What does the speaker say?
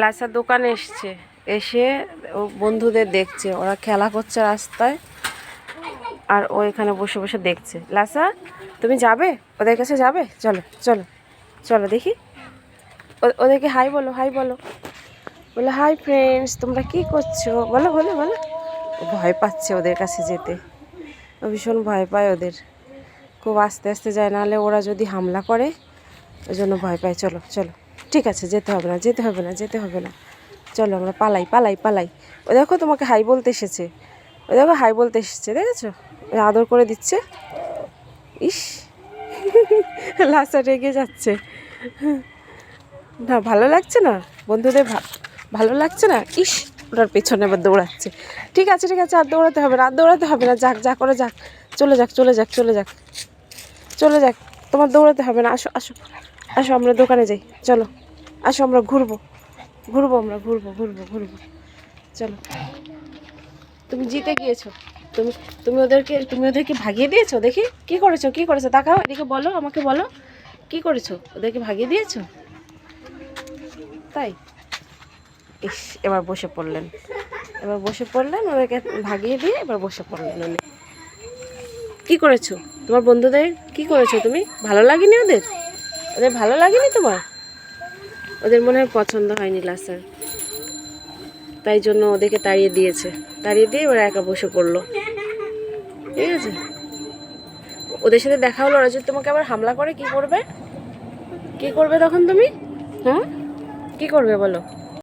লাসা দোকানে এসছে, এসে ও বন্ধুদের দেখছে, ওরা খেলা করছে রাস্তায়, আর ও এখানে বসে বসে দেখছে। লাসা, তুমি যাবে ওদের কাছে? যাবে, চলো চলো চলো দেখি। ওদেরকে হাই বলো, হাই বলো, বলো হাই ফ্রেন্ডস, তোমরা কি করছো, বলো বলো বলো। ও ভয় পাচ্ছে ওদের কাছে যেতে, ও ভীষণ ভয় পায় ওদের, খুব আস্তে আস্তে যায়, নাহলে ওরা যদি হামলা করে ওই জন্য ভয় পায়। চলো চলো, ঠিক আছে, যেতে হবে না যেতে হবে না যেতে হবে না, চলো আমরা পালাই পালাই পালাই। ও দেখো তোমাকে হাই বলতে এসেছে, ও দেখো হাই বলতে এসেছে, দেখেছো? আদর করে দিচ্ছে। ইস, লাসা রেগে যাচ্ছে। না ভালো লাগছে না বন্ধুদের, ভালো লাগছে না। ইস, ওটার পেছনে আবার দৌড়াচ্ছে। ঠিক আছে ঠিক আছে, আর দৌড়াতে হবে না, আর দৌড়াতে হবে না, যাক যা করে যাক, চলে যাক চলে যাক চলে যাক চলে যাক, তোমার দৌড়াতে হবে না। আসো আসো আসো, আমরা দোকানে যাই, চলো আসো, আমরা ঘুরবো ঘুরবো, আমরা ঘুরবো ঘুরবো ঘুরবো, চলো। তুমি জিতে গিয়েছো, তুমি তুমি ওদেরকে ভাগিয়ে দিয়েছো। দেখি কি করেছো, কি করেছো, তাকাও এদিকে, বলো আমাকে, বলো কি করেছো, ওদেরকে ভাগিয়ে দিয়েছো তাই? ইস, এবার বসে পড়লেন, এবার বসে পড়লেন, ওদেরকে ভাগিয়ে দিয়ে এবার বসে পড়লেন উনি। কি করেছো তোমার বন্ধুদের, কি করেছো তুমি? ভালো লাগেনি ওদের, ওদের ভালো লাগেনি তোমার? ওদের মনে হয় পছন্দ হয়নি লাসার, তাই জন্য ওদেরকে তাড়িয়ে দিয়েছে, তাড়িয়ে দিয়ে ওরা একা বসে পড়লো। ঠিক আছে, ওদের সাথে দেখা হলো, ওরা যদি তোমাকে আবার হামলা করে কি করবে, কি করবে তখন তুমি? হুম, কি করবে বলো?